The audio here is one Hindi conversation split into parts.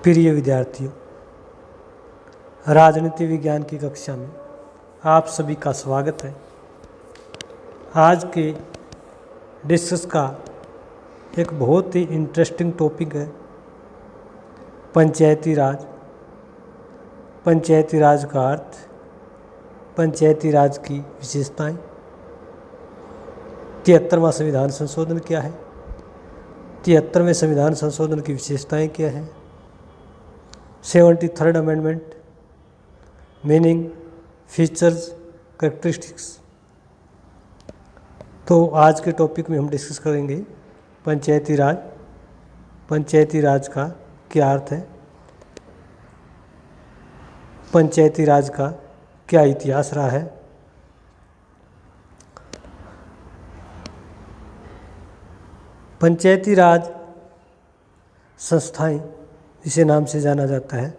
प्रिय विद्यार्थियों, राजनीति विज्ञान की कक्षा में आप सभी का स्वागत है। आज के डिस्कस का एक बहुत ही इंटरेस्टिंग टॉपिक है पंचायती राज। पंचायती राज का अर्थ, पंचायती राज की विशेषताएं, 73वां संविधान संशोधन क्या है, 73वें संविधान संशोधन की विशेषताएं क्या हैं, 73rd amendment, meaning, features, characteristics. तो आज के टॉपिक में हम डिस्कस करेंगे पंचायती राज। पंचायती राज का क्या अर्थ है, पंचायती राज का क्या इतिहास रहा है, पंचायती राज संस्थाएं इसे नाम से जाना जाता है।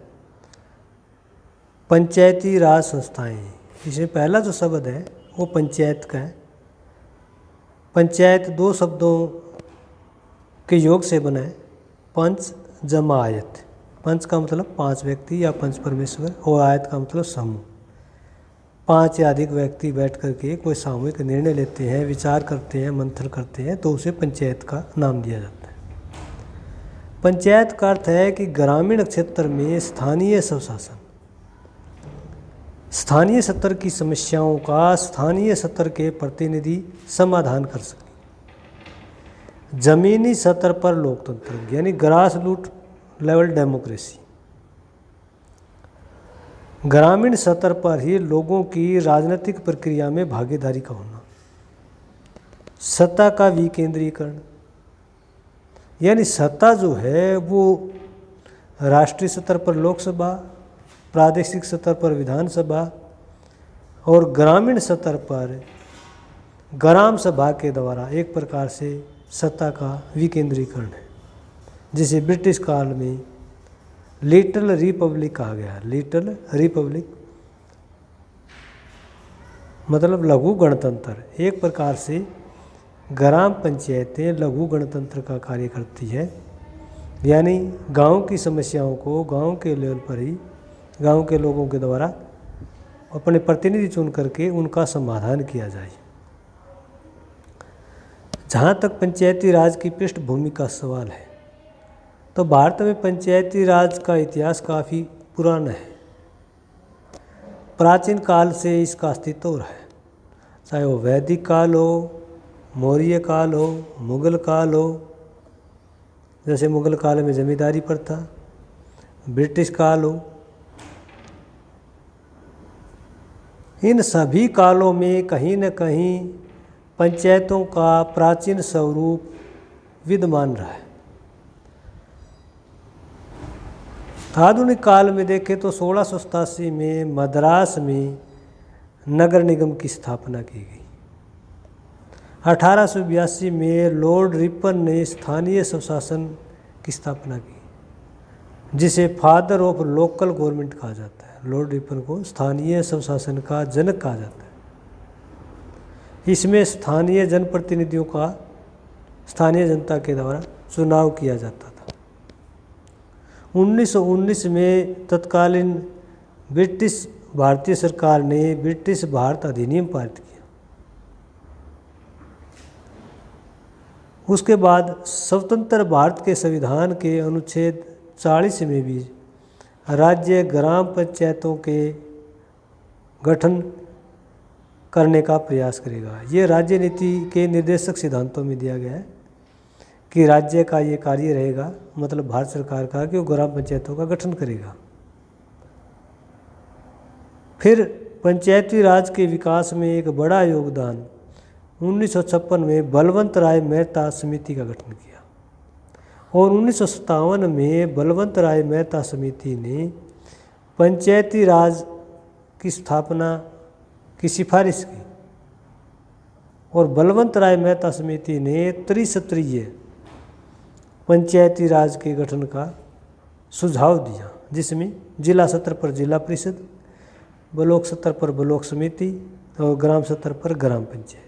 पंचायती राज संस्थाएं, इसमें पहला जो शब्द है वो पंचायत का है। पंचायत दो शब्दों के योग से बना है, पंच जमा आयत। पंच का मतलब 5 व्यक्ति या पंच परमेश्वर, और आयत का मतलब समूह। 5 या अधिक व्यक्ति बैठ करके कोई सामूहिक निर्णय लेते हैं, विचार करते हैं, मंथन करते हैं, तो उसे पंचायत का नाम दिया जाता है। पंचायत का अर्थ है कि ग्रामीण क्षेत्र में स्थानीय स्वशासन, स्थानीय स्तर की समस्याओं का स्थानीय स्तर के प्रतिनिधि समाधान कर सके। जमीनी स्तर पर लोकतंत्र यानी ग्रास रूट लेवल डेमोक्रेसी, ग्रामीण स्तर पर ही लोगों की राजनीतिक प्रक्रिया में भागीदारी का होना। सत्ता का विकेंद्रीकरण, यानी सत्ता जो है वो राष्ट्रीय स्तर पर लोकसभा, प्रादेशिक स्तर पर विधानसभा और ग्रामीण स्तर पर ग्राम सभा के द्वारा एक प्रकार से सत्ता का विकेंद्रीकरण है, जिसे ब्रिटिश काल में लिटिल रिपब्लिक कहा गया। लिटिल रिपब्लिक मतलब लघु गणतंत्र। एक प्रकार से ग्राम पंचायतें लघु गणतंत्र का कार्य करती है, यानी गांव की समस्याओं को गांव के लेवल पर ही गांव के लोगों के द्वारा अपने प्रतिनिधि चुन करके उनका समाधान किया जाए। जहाँ तक पंचायती राज की पृष्ठभूमि का सवाल है, तो भारत में पंचायती राज का इतिहास काफ़ी पुराना है। प्राचीन काल से इसका अस्तित्व रहा है, चाहे वो वैदिक काल हो, मौर्य काल हो, मुगल काल हो। जैसे मुगल काल में जमींदारी प्रथा, ब्रिटिश काल हो। इन सभी कालों में कहीं न कहीं पंचायतों का प्राचीन स्वरूप विद्यमान रहा है। आधुनिक काल में देखें तो 1687 में मद्रास में नगर निगम की स्थापना की गई। 1882 में लॉर्ड रिपन ने स्थानीय स्वशासन की स्थापना की, जिसे फादर ऑफ लोकल गवर्नमेंट कहा जाता है। लॉर्ड रिपन को स्थानीय स्वशासन का जनक कहा जाता है। इसमें स्थानीय जनप्रतिनिधियों का स्थानीय जनता के द्वारा चुनाव किया जाता था। 1919 में तत्कालीन ब्रिटिश भारतीय सरकार ने ब्रिटिश भारत अधिनियम पारित किया। उसके बाद स्वतंत्र भारत के संविधान के अनुच्छेद 40 में भी राज्य ग्राम पंचायतों के गठन करने का प्रयास करेगा। ये राज्य नीति के निर्देशक सिद्धांतों में दिया गया है कि राज्य का ये कार्य रहेगा, मतलब भारत सरकार का, कि वो ग्राम पंचायतों का गठन करेगा। फिर पंचायती राज के विकास में एक बड़ा योगदान 1956 में बलवंत राय मेहता समिति का गठन किया, और 1957 में बलवंत राय मेहता समिति ने पंचायती राज की स्थापना की सिफारिश की, और बलवंत राय मेहता समिति ने त्रिस्तरीय पंचायती राज के गठन का सुझाव दिया, जिसमें जिला स्तर पर जिला परिषद, ब्लॉक स्तर पर ब्लॉक समिति और ग्राम स्तर पर ग्राम पंचायत।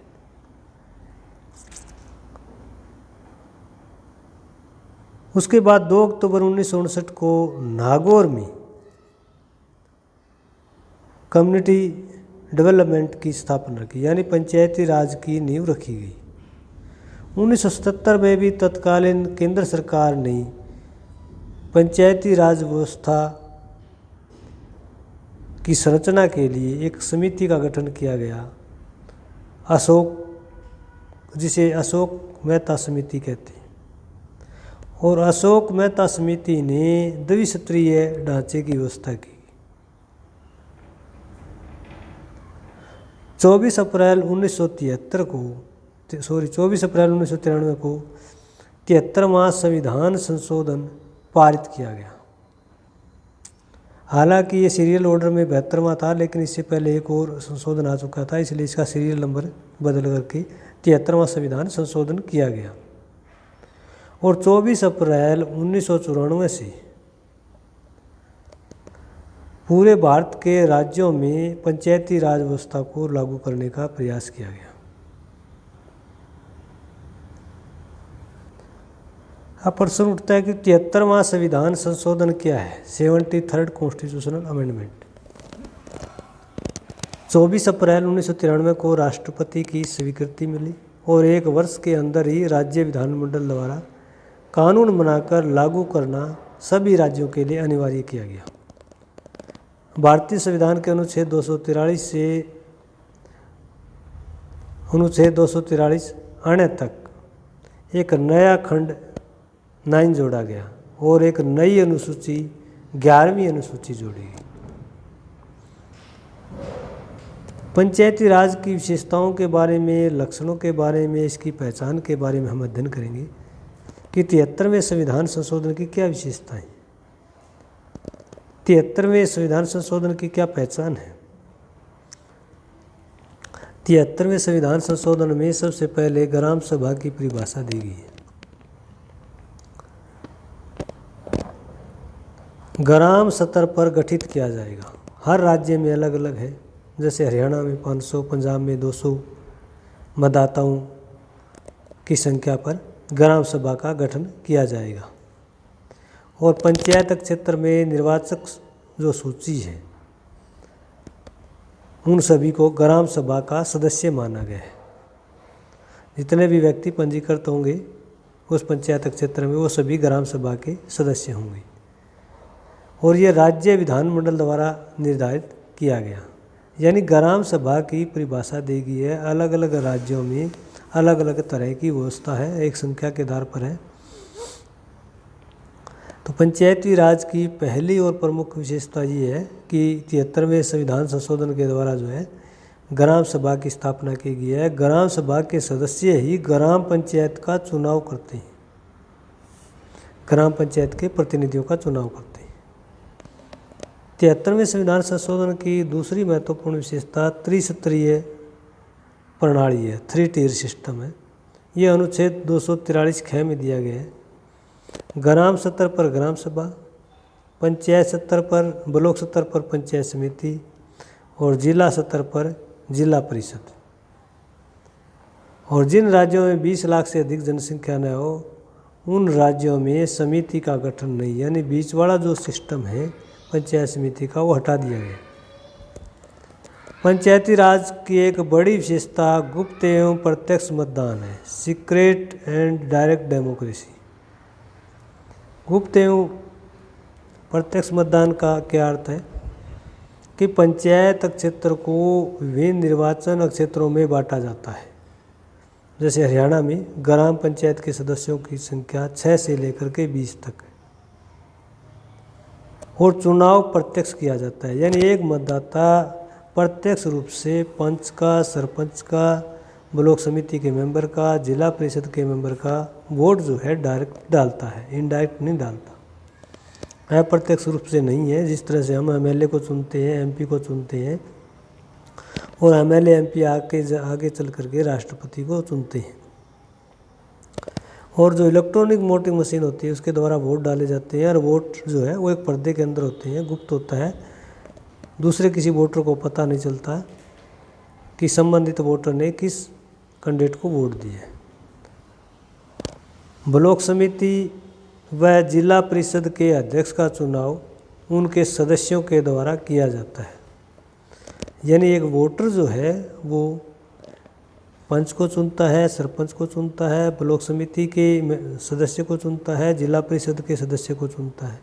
उसके बाद 2 अक्टूबर 1959 को नागौर में कम्युनिटी डेवलपमेंट की स्थापना की, यानी पंचायती राज की नींव रखी गई। 1977 में भी तत्कालीन केंद्र सरकार ने पंचायती राज व्यवस्था की संरचना के लिए एक समिति का गठन किया गया, जिसे अशोक मेहता समिति कहते हैं। और अशोक मेहता समिति ने द्विस्तरीय ढांचे की व्यवस्था की। 24 अप्रैल 1993 को 73वां संविधान संशोधन पारित किया गया। हालांकि ये सीरियल ऑर्डर में 72वां था, लेकिन इससे पहले एक और संशोधन आ चुका था, इसलिए इसका सीरियल नंबर बदल करके 73वां संविधान संशोधन किया गया। और 24 अप्रैल 1994 से पूरे भारत के राज्यों में पंचायती राज व्यवस्था को लागू करने का प्रयास किया गया। अब प्रश्न उठता है कि 73वां संविधान संशोधन क्या है? 73rd constitutional amendment. 24 अप्रैल 1993 को राष्ट्रपति की स्वीकृति मिली और 1 वर्ष के अंदर ही राज्य विधानमंडल द्वारा कानून बनाकर लागू करना सभी राज्यों के लिए अनिवार्य किया गया। भारतीय संविधान के अनुच्छेद 243 से अनुच्छेद 243 आने तक एक नया खंड 9 जोड़ा गया और एक नई अनुसूची 11वीं अनुसूची जोड़ी गई। पंचायती राज की विशेषताओं के बारे में, लक्षणों के बारे में, इसकी पहचान के बारे में हम अध्ययन करेंगे कि 73वें संविधान संशोधन की क्या विशेषताएं, 73वें संविधान संशोधन की क्या पहचान है। 73वें संविधान संशोधन में सबसे पहले ग्राम सभा की परिभाषा दी गई है। ग्राम स्तर पर गठित किया जाएगा। हर राज्य में अलग अलग है, जैसे हरियाणा में 500, पंजाब में 200 मतदाताओं की संख्या पर ग्राम सभा का गठन किया जाएगा। और पंचायत क्षेत्र में निर्वाचक जो सूची है उन सभी को ग्राम सभा का सदस्य माना गया है। जितने भी व्यक्ति पंजीकृत होंगे उस पंचायत क्षेत्र में वो सभी ग्राम सभा के सदस्य होंगे। और ये राज्य विधानमंडल द्वारा निर्धारित किया गया, यानी ग्राम सभा की परिभाषा दी गई है। अलग अलग राज्यों में अलग अलग तरह की व्यवस्था है, एक संख्या के आधार पर है। तो पंचायती राज की पहली और प्रमुख विशेषता ये है कि 73वें संविधान संशोधन के द्वारा जो है ग्राम सभा की स्थापना की गई है। ग्राम सभा के सदस्य ही ग्राम पंचायत का चुनाव करते हैं, ग्राम पंचायत के प्रतिनिधियों का चुनाव करते हैं। 73वें संविधान संशोधन की दूसरी महत्वपूर्ण विशेषता त्रिस्तरीय प्रणाली है, 3 टियर सिस्टम है। ये अनुच्छेद 243 ख में दिया गया है। ग्राम स्तर पर ग्राम सभा, पंचायत स्तर पर, ब्लॉक स्तर पर पंचायत समिति और जिला स्तर पर जिला परिषद। और जिन राज्यों में 20 लाख से अधिक जनसंख्या न हो उन राज्यों में समिति का गठन नहीं, यानी बीच वाला जो सिस्टम है पंचायत समिति का वो हटा दिया गया। पंचायती राज की एक बड़ी विशेषता गुप्त एवं प्रत्यक्ष मतदान है, सीक्रेट एंड डायरेक्ट डेमोक्रेसी। गुप्त एवं प्रत्यक्ष मतदान का क्या अर्थ है कि पंचायत क्षेत्र को विभिन्न निर्वाचन क्षेत्रों में बांटा जाता है। जैसे हरियाणा में ग्राम पंचायत के सदस्यों की संख्या 6 से लेकर के 20 तक है और चुनाव प्रत्यक्ष किया जाता है, यानी एक मतदाता प्रत्यक्ष रूप से पंच का, सरपंच का, ब्लॉक समिति के मेंबर का, जिला परिषद के मेंबर का वोट जो है डायरेक्ट डालता है, इनडायरेक्ट नहीं डालता। अप्रत्यक्ष रूप से नहीं है, जिस तरह से हम एमएलए को चुनते हैं, एमपी को चुनते हैं और एमएलए एमपी आगे चल करके राष्ट्रपति को चुनते हैं। और जो इलेक्ट्रॉनिक वोटिंग मशीन होती है उसके द्वारा वोट डाले जाते हैं और वोट जो है वो एक पर्दे के अंदर होते हैं, गुप्त होता है, दूसरे किसी वोटर को पता नहीं चलता कि संबंधित वोटर ने किस कैंडिडेट को वोट दिया है। ब्लॉक समिति वह जिला परिषद के अध्यक्ष का चुनाव उनके सदस्यों के द्वारा किया जाता है। यानी एक वोटर जो है वो पंच को चुनता है, सरपंच को चुनता है, ब्लॉक समिति के सदस्य को चुनता है, जिला परिषद के सदस्य को चुनता है,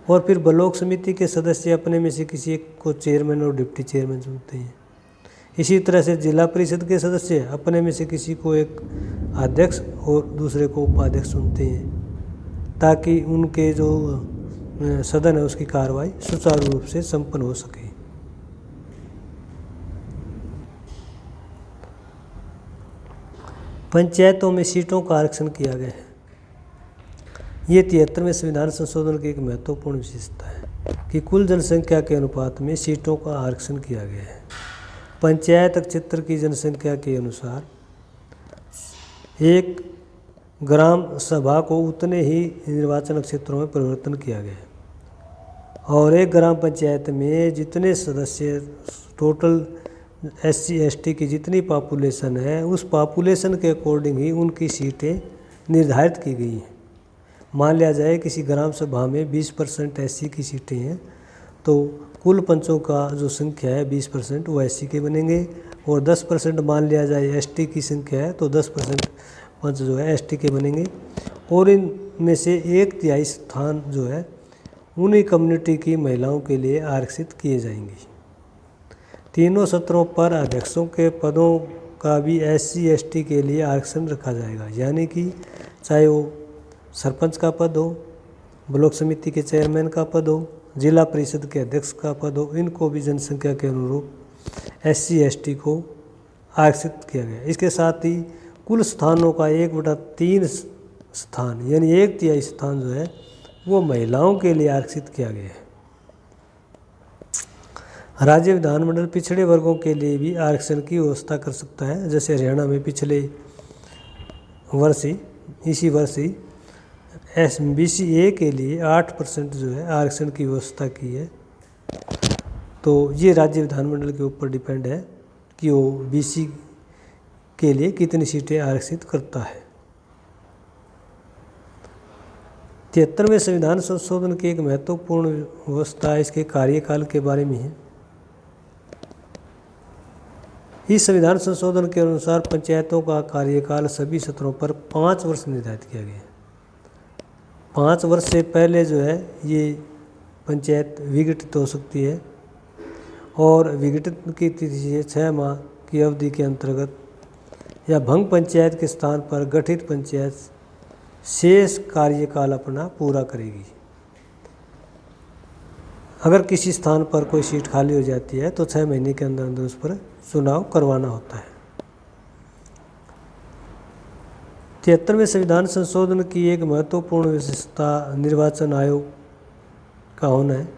और फिर ब्लॉक समिति के सदस्य अपने में से किसी एक को चेयरमैन और डिप्टी चेयरमैन चुनते हैं। इसी तरह से जिला परिषद के सदस्य अपने में से किसी को एक अध्यक्ष और दूसरे को उपाध्यक्ष चुनते हैं, ताकि उनके जो सदन है उसकी कार्रवाई सुचारू रूप से संपन्न हो सके। पंचायतों में सीटों का आरक्षण किया गया है। ये 73वें संविधान संशोधन की एक महत्वपूर्ण विशेषता है कि कुल जनसंख्या के अनुपात में सीटों का आरक्षण किया गया है। पंचायत क्षेत्र की जनसंख्या के अनुसार एक ग्राम सभा को उतने ही निर्वाचन क्षेत्रों में परिवर्तन किया गया है, और एक ग्राम पंचायत में जितने सदस्य, टोटल SC ST की जितनी पॉपुलेशन है उस पॉपुलेशन के अकॉर्डिंग ही उनकी सीटें निर्धारित की गई हैं। मान लिया जाए किसी ग्राम सभा में 20% SC की सीटें हैं, तो कुल पंचों का जो संख्या है 20% वो SC के बनेंगे, और 10% मान लिया जाए ST की संख्या है तो 10% पंच जो है ST के बनेंगे, और इनमें से 1/3 स्थान जो है उन्हीं कम्युनिटी की महिलाओं के लिए आरक्षित किए जाएंगे। तीनों सत्रों पर अध्यक्षों के पदों का भी SC ST के लिए आरक्षण रखा जाएगा, यानी कि चाहे वो सरपंच का पद हो, ब्लॉक समिति के चेयरमैन का पद हो, जिला परिषद के अध्यक्ष का पद हो, इनको भी जनसंख्या के अनुरूप SC ST को आरक्षित किया गया। इसके साथ ही कुल स्थानों का 1/3 स्थान यानी 1/3 स्थान जो है वो महिलाओं के लिए आरक्षित किया गया है। राज्य विधानमंडल पिछड़े वर्गों के लिए भी आरक्षण की व्यवस्था कर सकता है। जैसे हरियाणा में पिछले वर्ष ही इसी वर्ष ही SBC A के लिए 8% जो है आरक्षण की व्यवस्था की है। तो ये राज्य विधानमंडल के ऊपर डिपेंड है कि वो BC के लिए कितनी सीटें आरक्षित करता है। 73वें संविधान संशोधन की एक महत्वपूर्ण व्यवस्था इसके कार्यकाल के बारे में है। इस संविधान संशोधन के अनुसार पंचायतों का कार्यकाल सभी सत्रों पर 5 वर्ष निर्धारित किया गया है। 5 वर्ष से पहले जो है ये पंचायत विघटित हो सकती है, और विघटित की तिथि है 6 माह की अवधि के अंतर्गत, या भंग पंचायत के स्थान पर गठित पंचायत शेष कार्यकाल अपना पूरा करेगी। अगर किसी स्थान पर कोई सीट खाली हो जाती है तो 6 महीने के अंदर अंदर उस पर चुनाव करवाना होता है। 73वें संविधान संशोधन की एक महत्वपूर्ण विशेषता निर्वाचन आयोग का होना है।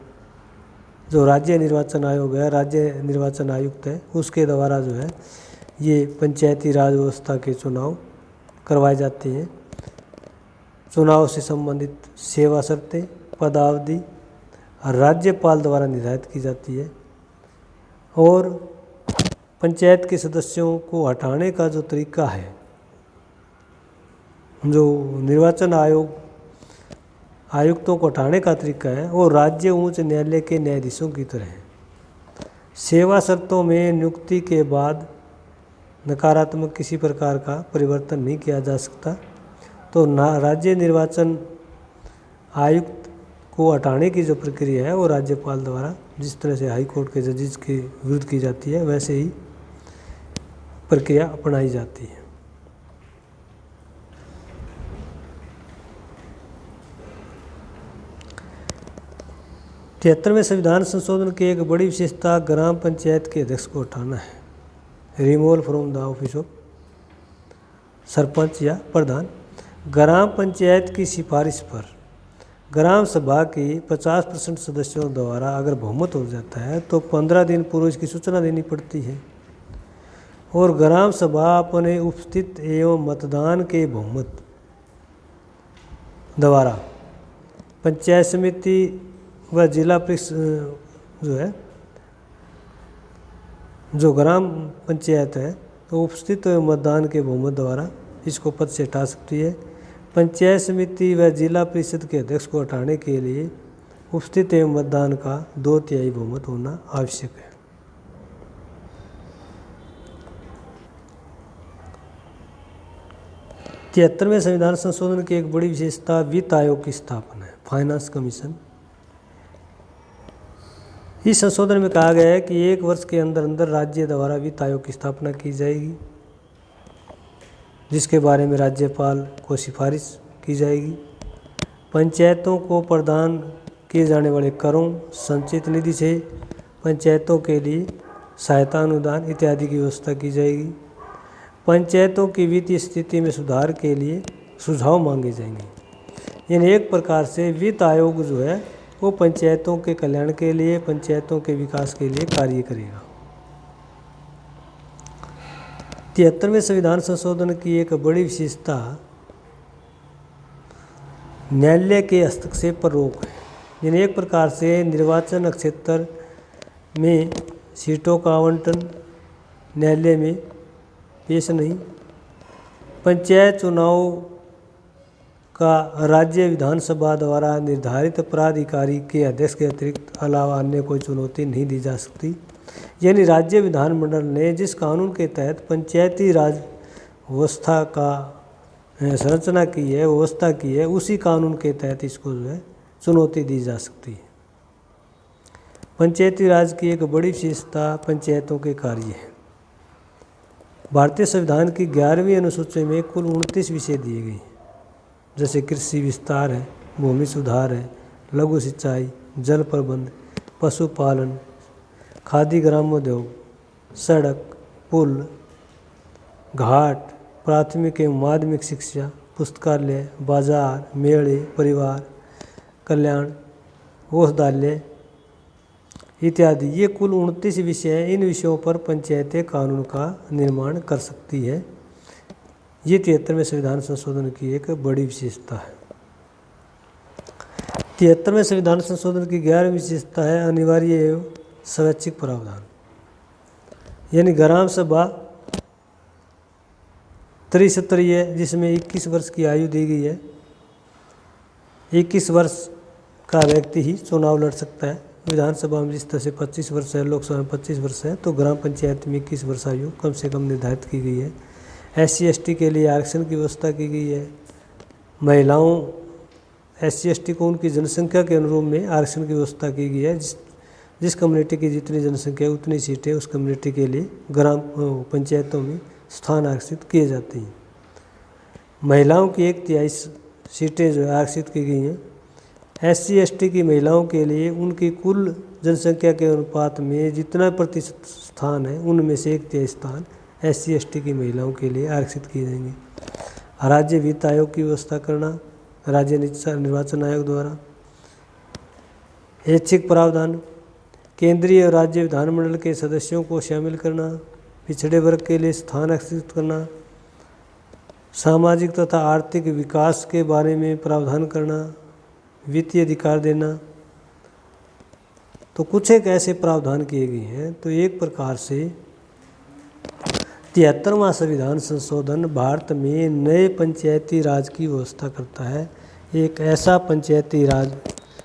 जो राज्य निर्वाचन आयोग है, राज्य निर्वाचन आयुक्त है, उसके द्वारा जो है ये पंचायती राज व्यवस्था के चुनाव करवाए जाते हैं। चुनाव से संबंधित सेवा शर्तें, पदावधि राज्यपाल द्वारा निर्धारित की जाती है, और पंचायत के सदस्यों को हटाने का जो तरीका है, जो निर्वाचन आयुक्तों को हटाने का तरीका है, वो राज्य उच्च न्यायालय के न्यायाधीशों की तरह है। सेवा शर्तों में नियुक्ति के बाद नकारात्मक किसी प्रकार का परिवर्तन नहीं किया जा सकता। तो राज्य निर्वाचन आयुक्त को हटाने की जो प्रक्रिया है वो राज्यपाल द्वारा जिस तरह से हाई कोर्ट के जजेस के विरुद्ध की जाती है, वैसे ही प्रक्रिया अपनाई जाती है। तिहत्तरवें संविधान संशोधन की एक बड़ी विशेषता ग्राम पंचायत के अध्यक्ष को हटाना है, removal from the office of sarpanch या प्रधान। ग्राम पंचायत की सिफारिश पर ग्राम सभा के 50% सदस्यों द्वारा अगर बहुमत हो जाता है तो 15 दिन पूर्व इसकी सूचना देनी पड़ती है, और ग्राम सभा अपने उपस्थित एवं मतदान के बहुमत द्वारा पंचायत समिति व जिला परिषद जो है, जो ग्राम पंचायत है, तो उपस्थित मतदान के बहुमत द्वारा इसको पद से हटा सकती है। पंचायत समिति व जिला परिषद के अध्यक्ष को हटाने के लिए उपस्थित एवं मतदान का 2/3 बहुमत होना आवश्यक है। तिहत्तरवें संविधान संशोधन की एक बड़ी विशेषता वित्त आयोग की स्थापना है, फाइनेंस कमीशन। इस संशोधन में कहा गया है कि 1 वर्ष के अंदर अंदर राज्य द्वारा वित्त आयोग की स्थापना की जाएगी, जिसके बारे में राज्यपाल को सिफारिश की जाएगी। पंचायतों को प्रदान किए जाने वाले करों, संचित निधि से पंचायतों के लिए सहायता अनुदान इत्यादि की व्यवस्था की जाएगी। पंचायतों की वित्तीय स्थिति में सुधार के लिए सुझाव मांगे जाएंगे। यानी एक प्रकार से वित्त आयोग जो है वो पंचायतों के कल्याण के लिए, पंचायतों के विकास के लिए कार्य करेगा। 73वें संविधान संशोधन की एक बड़ी विशेषता न्यायालय के हस्तक्षेप पर रोक है। यानी एक प्रकार से निर्वाचन क्षेत्र में सीटों का आवंटन न्यायालय में पेश नहीं। पंचायत चुनाव का राज्य विधानसभा द्वारा निर्धारित प्राधिकारी के अध्यक्ष के अतिरिक्त अलावा अन्य कोई चुनौती नहीं दी जा सकती। यानी राज्य विधानमंडल ने जिस कानून के तहत पंचायती राज व्यवस्था का संरचना की है, व्यवस्था की है, उसी कानून के तहत इसको जो है चुनौती दी जा सकती है। पंचायती राज की एक बड़ी विशेषता पंचायतों के कार्य है। भारतीय संविधान की 11वीं अनुसूची में कुल 29 विषय दिए गए, जैसे कृषि विस्तार है, भूमि सुधार है, लघु सिंचाई, जल प्रबंध, पशुपालन, खादी ग्रामोद्योग, सड़क, पुल, घाट, प्राथमिक एवं माध्यमिक शिक्षा, पुस्तकालय, बाजार, मेले, परिवार कल्याण, औषधालय इत्यादि। ये कुल 29 विषय हैं। इन विषयों पर पंचायतें कानून का निर्माण कर सकती है। ये 73वें संविधान संशोधन की एक बड़ी विशेषता है। 73वें संविधान संशोधन की 11वीं विशेषता है अनिवार्य एवं स्वैच्छिक प्रावधान। यानी ग्राम सभा त्रिस्तरीय, जिसमें 21 वर्ष की आयु दी गई है। 21 वर्ष का व्यक्ति ही चुनाव लड़ सकता है। विधानसभा में जिस तरह से 25 वर्ष है, लोकसभा में 25 वर्ष है, तो ग्राम पंचायत में 21 वर्ष आयु कम से कम निर्धारित की गई है। SC/ST के लिए आरक्षण की व्यवस्था की गई है। महिलाओं SC/ST को उनकी जनसंख्या के अनुरूप में आरक्षण की व्यवस्था की गई है। जिस कम्युनिटी की जितनी जनसंख्या है उतनी सीटें उस कम्युनिटी के लिए ग्राम पंचायतों में स्थान आरक्षित किए जाते हैं। महिलाओं की 1/3 सीटें जो है आरक्षित की गई हैं। SC/ST की महिलाओं के लिए उनकी कुल जनसंख्या के अनुपात में जितना प्रतिशत स्थान है उनमें से 1/3 स्थान SC/ST की महिलाओं के लिए आरक्षित किए जाएंगे। राज्य वित्त आयोग की व्यवस्था करना राज्य निर्वाचन आयोग द्वारा। ऐच्छिक प्रावधान, केंद्रीय और राज्य विधानमंडल के सदस्यों को शामिल करना, पिछड़े वर्ग के लिए स्थान आरक्षित करना, सामाजिक तथा आर्थिक विकास के बारे में प्रावधान करना, वित्तीय अधिकार देना। तो कुछ एक ऐसे प्रावधान किए गए हैं। तो एक प्रकार से 73वां संविधान संशोधन भारत में नए पंचायती राज की व्यवस्था करता है। एक ऐसा पंचायती राज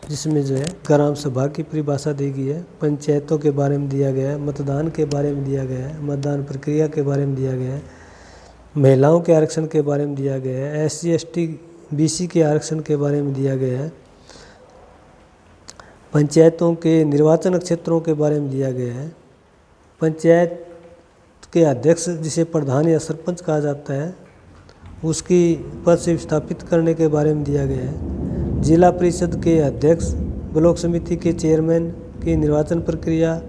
जिसमें जो है ग्राम सभा की परिभाषा दी गई है, पंचायतों के बारे में दिया गया है, मतदान के बारे में दिया गया है, मतदान प्रक्रिया के बारे में दिया गया है, महिलाओं के आरक्षण के बारे में दिया गया है, SC/ST BC के आरक्षण के बारे में दिया गया है, पंचायतों के निर्वाचन क्षेत्रों के बारे में दिया गया है, पंचायत के अध्यक्ष जिसे प्रधान या सरपंच कहा जाता है उसकी पद से विस्थापित करने के बारे में दिया गया है, जिला परिषद के अध्यक्ष, ब्लॉक समिति के चेयरमैन की निर्वाचन प्रक्रिया,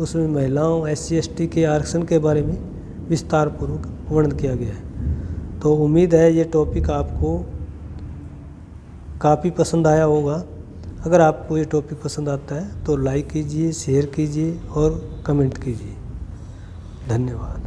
उसमें महिलाओं SC/ST के आरक्षण के बारे में विस्तार पूर्वक वर्णन किया गया है। तो उम्मीद है ये टॉपिक आपको काफ़ी पसंद आया होगा। अगर आपको ये टॉपिक पसंद आता है तो लाइक कीजिए, शेयर कीजिए और कमेंट कीजिए। धन्यवाद।